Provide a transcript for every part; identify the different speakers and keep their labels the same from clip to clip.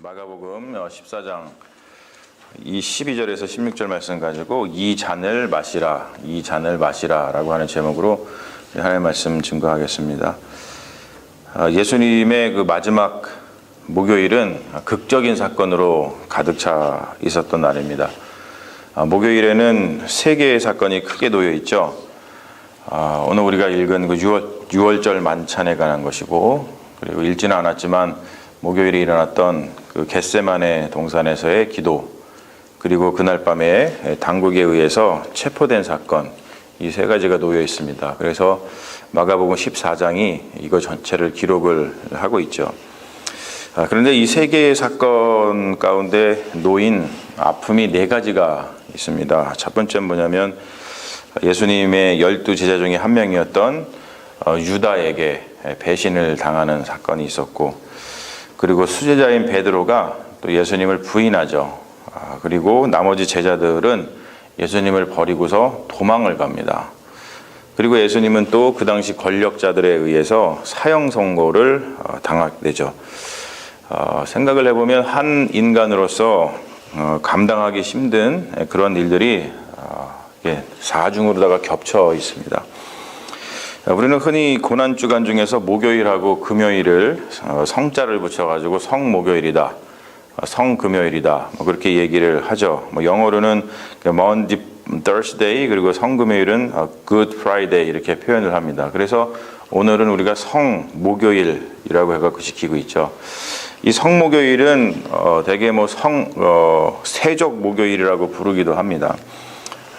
Speaker 1: 마가복음 14장 이 12절에서 16절 말씀 가지고 이 잔을 마시라, 이 잔을 마시라 라고 하는 제목으로 하나님의 말씀 증거하겠습니다. 예수님의 그 마지막 목요일은 극적인 사건으로 가득 차 있었던 날입니다. 목요일에는 세 개의 사건이 크게 놓여 있죠. 오늘 우리가 읽은 그 유월절 만찬에 관한 것이고, 그리고 읽지는 않았지만 목요일에 일어났던 그 겟세마네 동산에서의 기도, 그리고 그날 밤에 당국에 의해서 체포된 사건, 이 세 가지가 놓여 있습니다. 그래서 마가복음 14장이 이거 전체를 기록을 하고 있죠. 그런데 이 세 개의 사건 가운데 놓인 아픔이 네 가지가 있습니다. 첫 번째는 뭐냐면 예수님의 12 제자 중에 한 명이었던 유다에게 배신을 당하는 사건이 있었고, 그리고 수제자인 베드로가 또 예수님을 부인하죠. 그리고 나머지 제자들은 예수님을 버리고서 도망을 갑니다. 그리고 예수님은 또 그 당시 권력자들에 의해서 사형 선고를 당하게 되죠. 생각을 해보면 한 인간으로서 감당하기 힘든 그런 일들이 사중으로다가 겹쳐 있습니다. 우리는 흔히 고난주간 중에서 목요일하고 금요일을 성자를 붙여가지고 성목요일이다, 성금요일이다, 그렇게 얘기를 하죠. 영어로는 Maundy Thursday, 그리고 성금요일은 Good Friday 이렇게 표현을 합니다. 그래서 오늘은 우리가 성목요일이라고 해서 지키고 있죠. 이 성목요일은 대개 세족 목요일이라고 부르기도 합니다.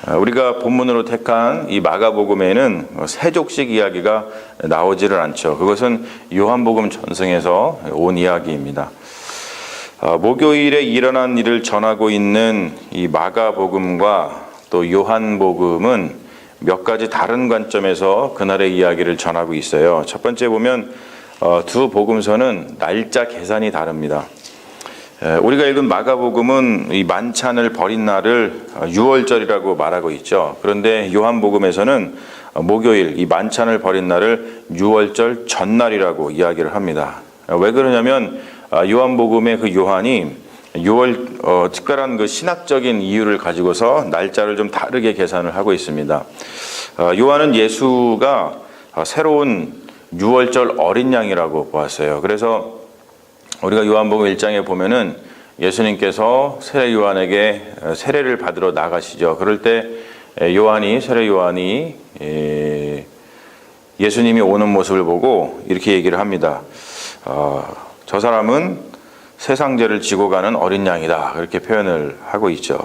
Speaker 1: 우리가 본문으로 택한 이 마가복음에는 세족식 이야기가 나오지를 않죠. 그것은 요한복음 전승에서 온 이야기입니다. 목요일에 일어난 일을 전하고 있는 이 마가복음과 또 요한복음은 몇 가지 다른 관점에서 그날의 이야기를 전하고 있어요. 첫 번째 보면 두 복음서는 날짜 계산이 다릅니다. 우리가 읽은 마가복음은 이 만찬을 벌인 날을 유월절이라고 말하고 있죠. 그런데 요한복음에서는 목요일, 이 만찬을 벌인 날을 유월절 전날이라고 이야기를 합니다. 왜 그러냐면 요한복음의 그 요한이 특별한 그 신학적인 이유를 가지고서 날짜를 좀 다르게 계산을 하고 있습니다. 요한은 예수가 새로운 유월절 어린 양이라고 보았어요. 그래서 우리가 요한복음 1장에 보면은 예수님께서 세례 요한에게 세례를 받으러 나가시죠. 그럴 때 세례 요한이 예수님이 오는 모습을 보고 이렇게 얘기를 합니다. 저 사람은 세상 죄를 지고 가는 어린 양이다, 그렇게 표현을 하고 있죠.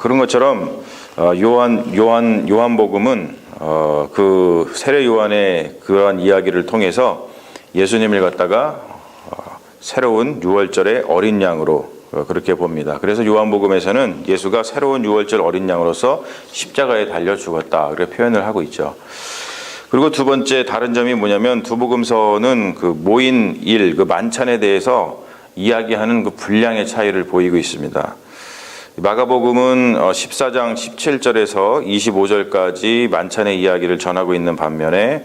Speaker 1: 그런 것처럼 요한복음은 그 세례 요한의 그러한 이야기를 통해서 예수님을 갖다가 새로운 유월절의 어린 양으로 그렇게 봅니다. 그래서 요한복음에서는 예수가 새로운 유월절 어린 양으로서 십자가에 달려 죽었다, 그렇게 표현을 하고 있죠. 그리고 두 번째 다른 점이 뭐냐면 두 복음서는 그 모인 일, 그 만찬에 대해서 이야기하는 그 분량의 차이를 보이고 있습니다. 마가복음은 14장 17절에서 25절까지 만찬의 이야기를 전하고 있는 반면에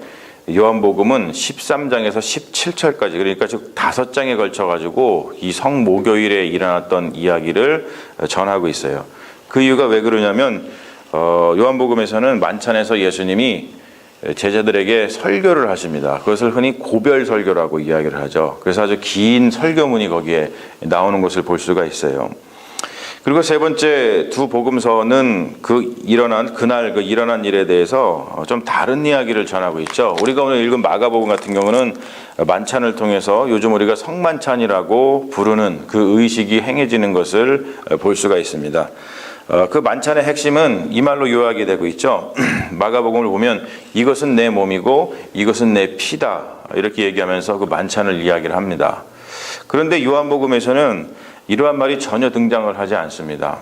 Speaker 1: 요한복음은 13장에서 17절까지, 그러니까 즉 5장에 걸쳐가지고 이 성목요일에 일어났던 이야기를 전하고 있어요. 그 이유가 왜 그러냐면 요한복음에서는 만찬에서 예수님이 제자들에게 설교를 하십니다. 그것을 흔히 고별 설교라고 이야기를 하죠. 그래서 아주 긴 설교문이 거기에 나오는 것을 볼 수가 있어요. 그리고 세 번째 두 복음서는 그날 일어난 일에 대해서 좀 다른 이야기를 전하고 있죠. 우리가 오늘 읽은 마가복음 같은 경우는 만찬을 통해서 요즘 우리가 성만찬이라고 부르는 그 의식이 행해지는 것을 볼 수가 있습니다. 그 만찬의 핵심은 이 말로 요약이 되고 있죠. 마가복음을 보면 이것은 내 몸이고 이것은 내 피다, 이렇게 얘기하면서 그 만찬을 이야기를 합니다. 그런데 요한복음에서는 이러한 말이 전혀 등장을 하지 않습니다.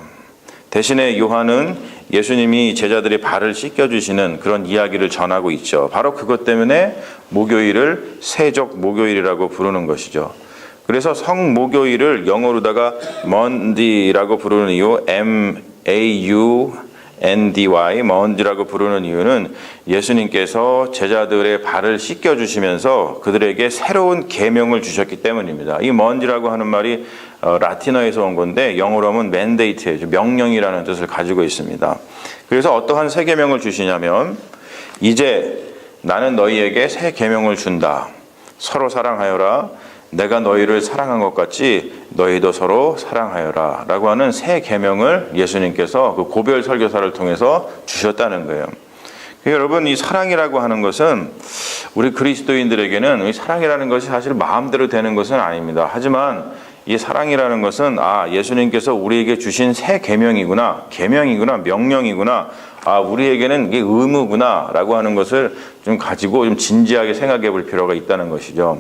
Speaker 1: 대신에 요한은 예수님이 제자들의 발을 씻겨주시는 그런 이야기를 전하고 있죠. 바로 그것 때문에 목요일을 세족 목요일이라고 부르는 것이죠. 그래서 성목요일을 영어로다가 Monday라고 부르는 이유, NDY, 먼지라고 부르는 이유는 예수님께서 제자들의 발을 씻겨주시면서 그들에게 새로운 계명을 주셨기 때문입니다. 이 먼지라고 하는 말이 라틴어에서 온 건데 영어로 하면 mandate예요. 명령이라는 뜻을 가지고 있습니다. 그래서 어떠한 새 계명을 주시냐면 이제 나는 너희에게 새 계명을 준다. 서로 사랑하여라. 내가 너희를 사랑한 것 같이 너희도 서로 사랑하여라 라고 하는 새 계명을 예수님께서 그 고별 설교사를 통해서 주셨다는 거예요. 여러분, 이 사랑이라고 하는 것은 우리 그리스도인들에게는 이 사랑이라는 것이 사실 마음대로 되는 것은 아닙니다. 하지만 이 사랑이라는 것은 예수님께서 우리에게 주신 새 계명이구나, 명령이구나, 우리에게는 이게 의무구나 라고 하는 것을 좀 가지고 좀 진지하게 생각해 볼 필요가 있다는 것이죠.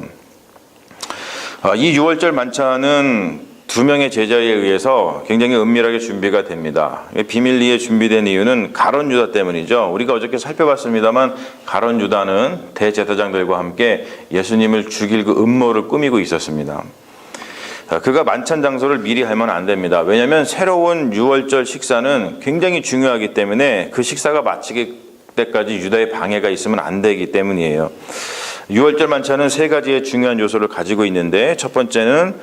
Speaker 1: 이 6월절 만찬은 2명의 제자에 의해서 굉장히 은밀하게 준비가 됩니다. 비밀리에 준비된 이유는 가룟 유다 때문이죠. 우리가 어저께 살펴봤습니다만 가룟 유다는 대제사장들과 함께 예수님을 죽일 그 음모를 꾸미고 있었습니다. 그가 만찬 장소를 미리 알면 안 됩니다. 왜냐하면 새로운 6월절 식사는 굉장히 중요하기 때문에 그 식사가 마치기 때까지 유다의 방해가 있으면 안 되기 때문이에요. 6월절 만찬은 3가지의 중요한 요소를 가지고 있는데 첫 번째는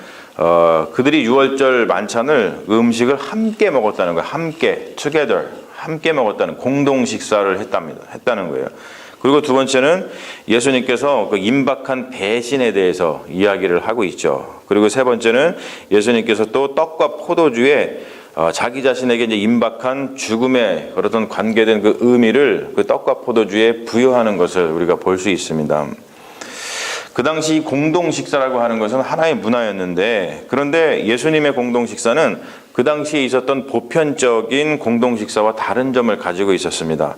Speaker 1: 그들이 6월절 만찬을 음식을 함께 먹었다는 거예요. together, 함께 먹었다는 공동 식사를 했다는 거예요. 그리고 두 번째는 예수님께서 그 임박한 배신에 대해서 이야기를 하고 있죠. 그리고 세 번째는 예수님께서 또 떡과 포도주에 자기 자신에게 이제 임박한 죽음에 어떤 관계된 그 의미를 그 떡과 포도주에 부여하는 것을 우리가 볼 수 있습니다. 그 당시 공동 식사라고 하는 것은 하나의 문화였는데, 그런데 예수님의 공동 식사는 그 당시에 있었던 보편적인 공동 식사와 다른 점을 가지고 있었습니다.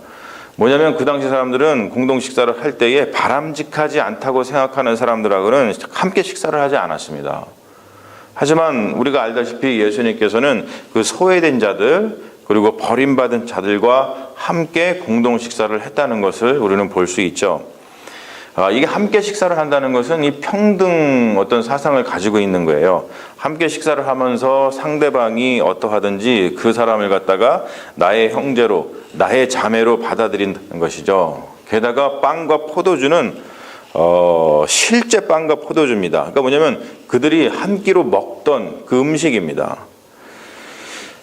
Speaker 1: 뭐냐면 그 당시 사람들은 공동 식사를 할 때에 바람직하지 않다고 생각하는 사람들하고는 함께 식사를 하지 않았습니다. 하지만 우리가 알다시피 예수님께서는 그 소외된 자들 그리고 버림받은 자들과 함께 공동 식사를 했다는 것을 우리는 볼 수 있죠. 이게 함께 식사를 한다는 것은 이 평등 어떤 사상을 가지고 있는 거예요. 함께 식사를 하면서 상대방이 어떠하든지 그 사람을 갖다가 나의 형제로, 나의 자매로 받아들이는 것이죠. 게다가 빵과 포도주는 실제 빵과 포도주입니다. 그러니까 뭐냐면 그들이 한 끼로 먹던 그 음식입니다.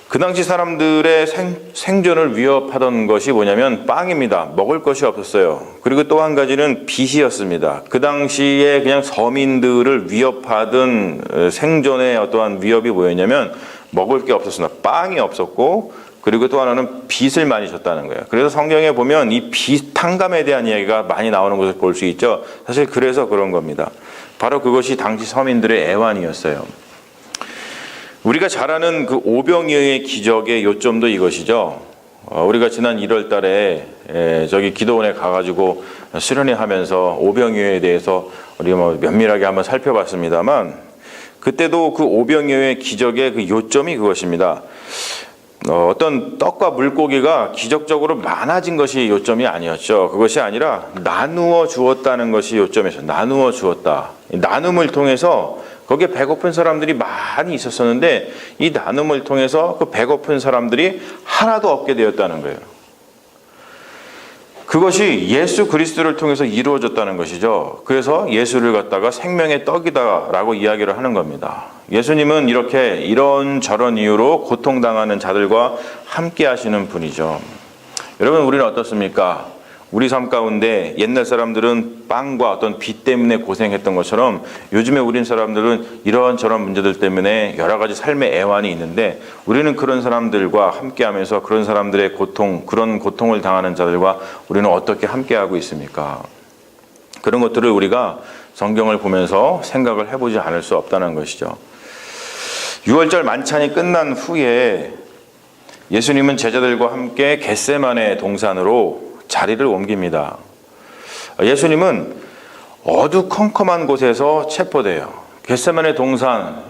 Speaker 1: 그 당시 사람들의 생존을 위협하던 것이 뭐냐면 빵입니다. 먹을 것이 없었어요. 그리고 또 한 가지는 빚이었습니다. 그 당시에 그냥 서민들을 위협하던 생존의 어떠한 위협이 뭐였냐면 먹을 게 없었습니다. 빵이 없었고, 그리고 또 하나는 빚을 많이 졌다는 거예요. 그래서 성경에 보면 이 빚 탕감에 대한 이야기가 많이 나오는 것을 볼 수 있죠. 사실 그래서 그런 겁니다. 바로 그것이 당시 서민들의 애환이었어요. 우리가 잘 아는 그 오병이어의 기적의 요점도 이것이죠. 우리가 지난 1월 달에 저기 기도원에 가가지고 수련회 하면서 오병이어에 대해서 우리 면밀하게 한번 살펴봤습니다만, 그때도 그 오병이어의 기적의 그 요점이 그것입니다. 어떤 떡과 물고기가 기적적으로 많아진 것이 요점이 아니었죠. 그것이 아니라 나누어 주었다는 것이 요점이었어요. 나누어 주었다. 나눔을 통해서 거기에 배고픈 사람들이 많이 있었었는데 이 나눔을 통해서 그 배고픈 사람들이 하나도 없게 되었다는 거예요. 그것이 예수 그리스도를 통해서 이루어졌다는 것이죠. 그래서 예수를 갖다가 생명의 떡이다라고 이야기를 하는 겁니다. 예수님은 이렇게 이런저런 이유로 고통당하는 자들과 함께 하시는 분이죠. 여러분, 우리는 어떻습니까? 우리 삶 가운데 옛날 사람들은 빵과 어떤 빚 때문에 고생했던 것처럼 요즘에 우린 사람들은 이런저런 문제들 때문에 여러 가지 삶의 애환이 있는데, 우리는 그런 사람들과 함께하면서 그런 사람들의 고통, 그런 고통을 당하는 자들과 우리는 어떻게 함께하고 있습니까? 그런 것들을 우리가 성경을 보면서 생각을 해보지 않을 수 없다는 것이죠. 6월절 만찬이 끝난 후에 예수님은 제자들과 함께 겟세마네 동산으로 자리를 옮깁니다. 예수님은 어두컴컴한 곳에서 체포돼요. 겟세마네 동산,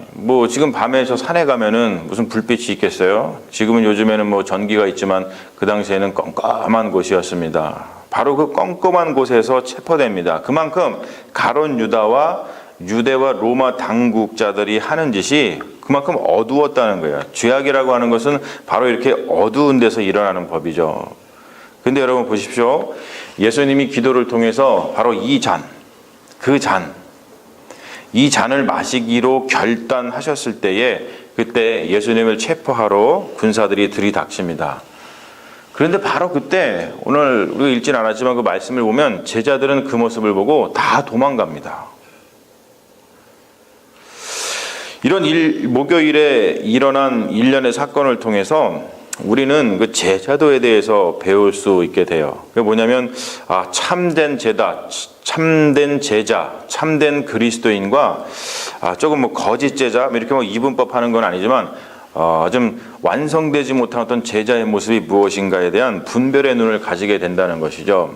Speaker 1: 지금 밤에 저 산에 가면은 무슨 불빛이 있겠어요? 지금은 요즘에는 전기가 있지만 그 당시에는 껌껌한 곳이었습니다. 바로 그 껌껌한 곳에서 체포됩니다. 그만큼 가룟 유다와 유대와 로마 당국자들이 하는 짓이 그만큼 어두웠다는 거예요. 죄악이라고 하는 것은 바로 이렇게 어두운 데서 일어나는 법이죠. 근데 여러분 보십시오. 예수님이 기도를 통해서 바로 이 잔을 마시기로 결단하셨을 때에 그때 예수님을 체포하러 군사들이 들이닥칩니다. 그런데 바로 그때 오늘 우리가 읽진 않았지만 그 말씀을 보면 제자들은 그 모습을 보고 다 도망갑니다. 이런 목요일에 일어난 일련의 사건을 통해서 우리는 그 제자도에 대해서 배울 수 있게 돼요. 그게 뭐냐면 참된 제자, 참된 그리스도인과 조금 거짓 제자 이렇게 이분법하는 건 아니지만 좀 완성되지 못한 어떤 제자의 모습이 무엇인가에 대한 분별의 눈을 가지게 된다는 것이죠.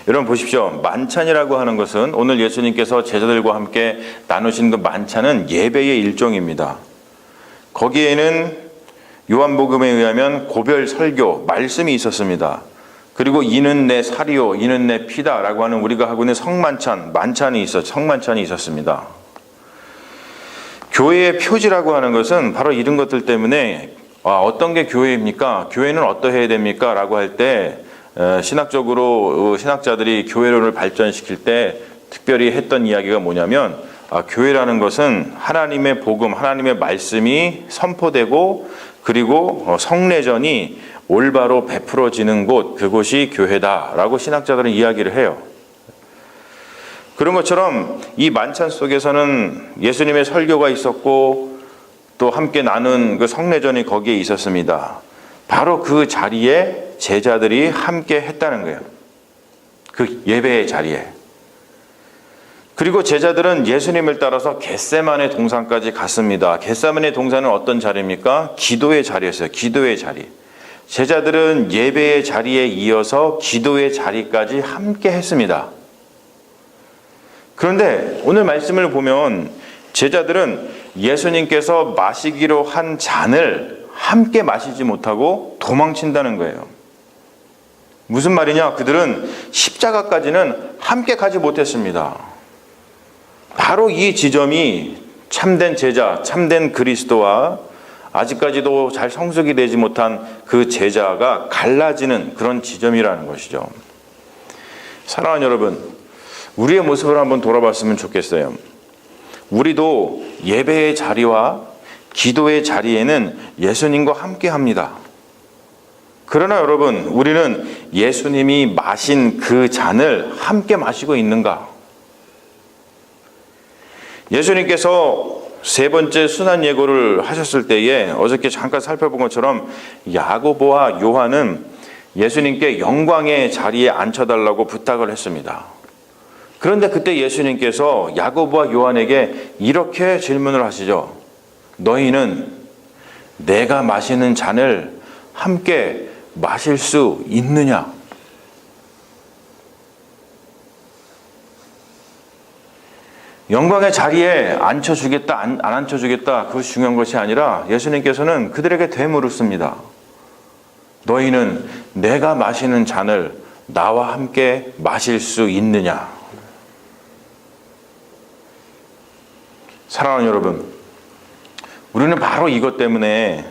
Speaker 1: 여러분 보십시오. 만찬이라고 하는 것은 오늘 예수님께서 제자들과 함께 나누신 그 만찬은 예배의 일종입니다. 거기에는 요한복음에 의하면 고별 설교, 말씀이 있었습니다. 그리고 이는 내 살이요, 이는 내 피다라고 하는 우리가 하고 있는 성만찬이 있었습니다. 교회의 표지라고 하는 것은 바로 이런 것들 때문에 어떤 게 교회입니까? 교회는 어떠해야 됩니까? 라고 할 때 신학적으로 신학자들이 교회론을 발전시킬 때 특별히 했던 이야기가 뭐냐면 교회라는 것은 하나님의 복음, 하나님의 말씀이 선포되고 그리고 성례전이 올바로 베풀어지는 곳, 그곳이 교회다라고 신학자들은 이야기를 해요. 그런 것처럼 이 만찬 속에서는 예수님의 설교가 있었고 또 함께 나눈 그 성례전이 거기에 있었습니다. 바로 그 자리에 제자들이 함께 했다는 거예요. 그 예배의 자리에. 그리고 제자들은 예수님을 따라서 겟세마네 동산까지 갔습니다. 겟세마네 동산은 어떤 자리입니까? 기도의 자리였어요. 기도의 자리. 제자들은 예배의 자리에 이어서 기도의 자리까지 함께 했습니다. 그런데 오늘 말씀을 보면 제자들은 예수님께서 마시기로 한 잔을 함께 마시지 못하고 도망친다는 거예요. 무슨 말이냐? 그들은 십자가까지는 함께 가지 못했습니다. 바로 이 지점이 참된 제자, 참된 그리스도와 아직까지도 잘 성숙이 되지 못한 그 제자가 갈라지는 그런 지점이라는 것이죠. 사랑하는 여러분, 우리의 모습을 한번 돌아봤으면 좋겠어요. 우리도 예배의 자리와 기도의 자리에는 예수님과 함께 합니다. 그러나 여러분, 우리는 예수님이 마신 그 잔을 함께 마시고 있는가? 예수님께서 세 번째 순환 예고를 하셨을 때에 어저께 잠깐 살펴본 것처럼 야고보와 요한은 예수님께 영광의 자리에 앉혀달라고 부탁을 했습니다. 그런데 그때 예수님께서 야고보와 요한에게 이렇게 질문을 하시죠. 너희는 내가 마시는 잔을 함께 마실 수 있느냐? 영광의 자리에 앉혀주겠다, 안 앉혀주겠다, 그것이 중요한 것이 아니라 예수님께서는 그들에게 되물었습니다. 너희는 내가 마시는 잔을 나와 함께 마실 수 있느냐? 사랑하는 여러분, 우리는 바로 이것 때문에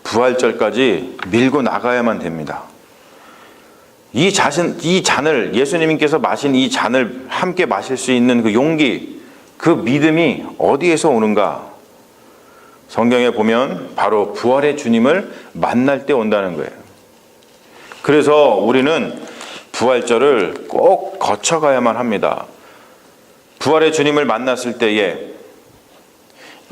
Speaker 1: 부활절까지 밀고 나가야만 됩니다. 이 잔을, 예수님께서 마신 이 잔을 함께 마실 수 있는 그 용기, 그 믿음이 어디에서 오는가? 성경에 보면 바로 부활의 주님을 만날 때 온다는 거예요. 그래서 우리는 부활절을 꼭 거쳐가야만 합니다. 부활의 주님을 만났을 때에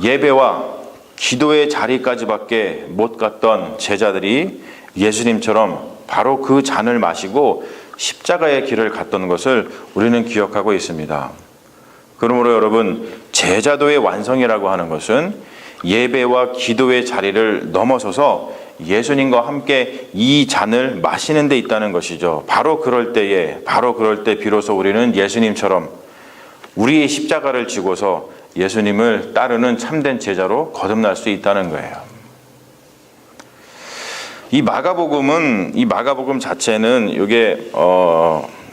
Speaker 1: 예배와 기도의 자리까지밖에 못 갔던 제자들이 예수님처럼 바로 그 잔을 마시고 십자가의 길을 갔던 것을 우리는 기억하고 있습니다. 그러므로 여러분, 제자도의 완성이라고 하는 것은 예배와 기도의 자리를 넘어서서 예수님과 함께 이 잔을 마시는 데 있다는 것이죠. 바로 그럴 때 비로소 우리는 예수님처럼 우리의 십자가를 지고서 예수님을 따르는 참된 제자로 거듭날 수 있다는 거예요. 이 마가복음 자체는 이게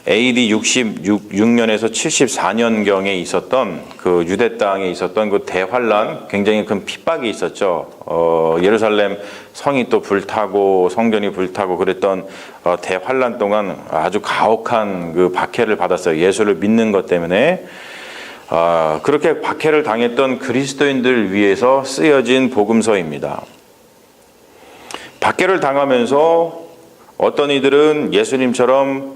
Speaker 1: AD 66년에서 74년경에 있었던 그 유대 땅에 있었던 그 대환란, 굉장히 큰 핍박이 있었죠. 예루살렘 성이 또 불타고 성전이 불타고 그랬던 대환란 동안 아주 가혹한 그 박해를 받았어요. 예수를 믿는 것 때문에. 그렇게 박해를 당했던 그리스도인들 위해서 쓰여진 복음서입니다. 박해를 당하면서 어떤 이들은 예수님처럼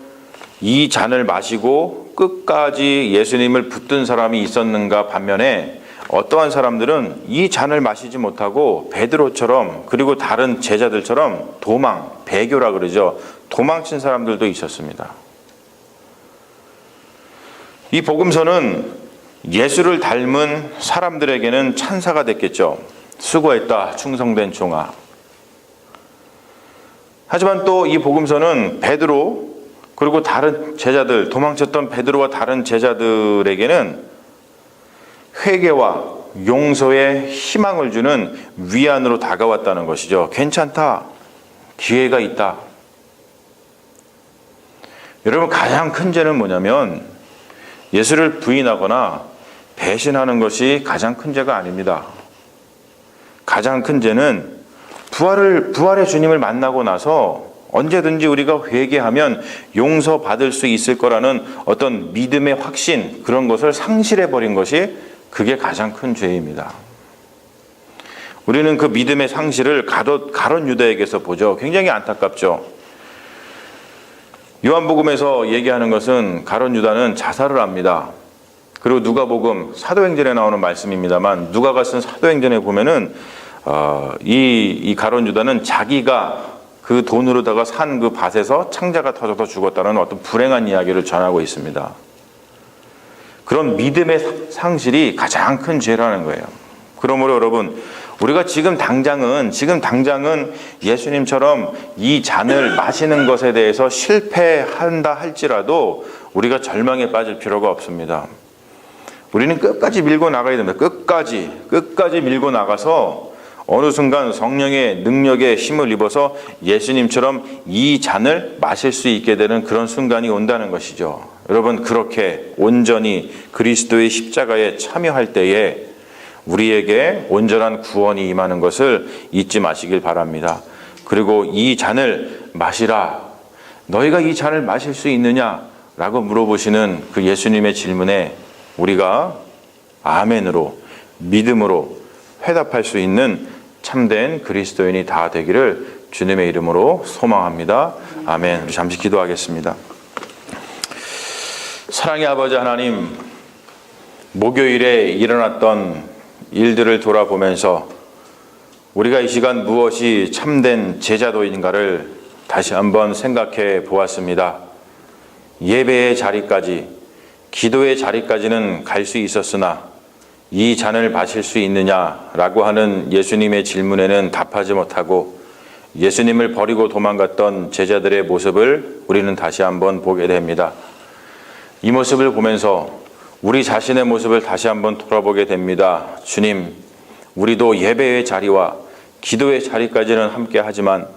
Speaker 1: 이 잔을 마시고 끝까지 예수님을 붙든 사람이 있었는가 반면에 어떠한 사람들은 이 잔을 마시지 못하고 베드로처럼 그리고 다른 제자들처럼 배교라 그러죠. 도망친 사람들도 있었습니다. 이 복음서는 예수를 닮은 사람들에게는 찬사가 됐겠죠. 수고했다, 충성된 종아. 하지만 또 이 복음서는 베드로 그리고 다른 제자들, 도망쳤던 베드로와 다른 제자들에게는 회개와 용서의 희망을 주는 위안으로 다가왔다는 것이죠. 괜찮다. 기회가 있다. 여러분, 가장 큰 죄는 뭐냐면 예수를 부인하거나 배신하는 것이 가장 큰 죄가 아닙니다. 가장 큰 죄는 부활의 주님을 만나고 나서 언제든지 우리가 회개하면 용서받을 수 있을 거라는 어떤 믿음의 확신, 그런 것을 상실해버린 것이 그게 가장 큰 죄입니다. 우리는 그 믿음의 상실을 가룟 유다에게서 보죠. 굉장히 안타깝죠. 요한복음에서 얘기하는 것은 가룟 유다는 자살을 합니다. 그리고 누가복음, 사도행전에 나오는 말씀입니다만 누가가 쓴 사도행전에 보면은 이 가룟 유다는 자기가 그 돈으로다가 산 그 밭에서 창자가 터져서 죽었다는 어떤 불행한 이야기를 전하고 있습니다. 그런 믿음의 상실이 가장 큰 죄라는 거예요. 그러므로 여러분, 우리가 지금 당장은 예수님처럼 이 잔을 마시는 것에 대해서 실패한다 할지라도 우리가 절망에 빠질 필요가 없습니다. 우리는 끝까지 밀고 나가야 됩니다. 끝까지 밀고 나가서 어느 순간 성령의 능력에 힘을 입어서 예수님처럼 이 잔을 마실 수 있게 되는 그런 순간이 온다는 것이죠. 여러분, 그렇게 온전히 그리스도의 십자가에 참여할 때에 우리에게 온전한 구원이 임하는 것을 잊지 마시길 바랍니다. 그리고 이 잔을 마시라. 너희가 이 잔을 마실 수 있느냐라고 물어보시는 그 예수님의 질문에 우리가 아멘으로, 믿음으로 회답할 수 있는 참된 그리스도인이 다 되기를 주님의 이름으로 소망합니다. 아멘. 우리 잠시 기도하겠습니다. 사랑의 아버지 하나님, 목요일에 일어났던 일들을 돌아보면서 우리가 이 시간 무엇이 참된 제자도인가를 다시 한번 생각해 보았습니다. 예배의 자리까지, 기도의 자리까지는 갈 수 있었으나 이 잔을 마실 수 있느냐라고 하는 예수님의 질문에는 답하지 못하고 예수님을 버리고 도망갔던 제자들의 모습을 우리는 다시 한번 보게 됩니다. 이 모습을 보면서 우리 자신의 모습을 다시 한번 돌아보게 됩니다. 주님, 우리도 예배의 자리와 기도의 자리까지는 함께 하지만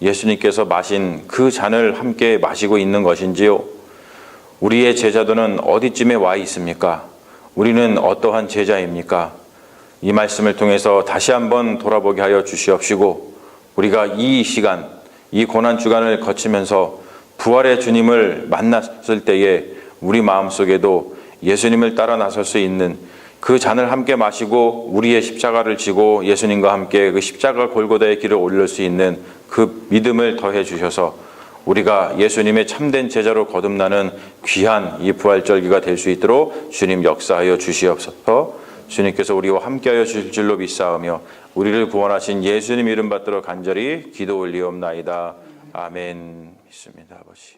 Speaker 1: 예수님께서 마신 그 잔을 함께 마시고 있는 것인지요? 우리의 제자도는 어디쯤에 와 있습니까? 우리는 어떠한 제자입니까? 이 말씀을 통해서 다시 한번 돌아보게 하여 주시옵시고 우리가 이 시간, 이 고난주간을 거치면서 부활의 주님을 만났을 때에 우리 마음속에도 예수님을 따라 나설 수 있는 그 잔을 함께 마시고 우리의 십자가를 지고 예수님과 함께 그 십자가 골고다의 길을 올릴 수 있는 그 믿음을 더해 주셔서 우리가 예수님의 참된 제자로 거듭나는 귀한 이 부활절기가 될 수 있도록 주님 역사하여 주시옵소서. 주님께서 우리와 함께하여 주실 줄로 믿사오며 우리를 구원하신 예수님 이름 받들어 간절히 기도 올리옵나이다. 아멘. 믿습니다, 아버지.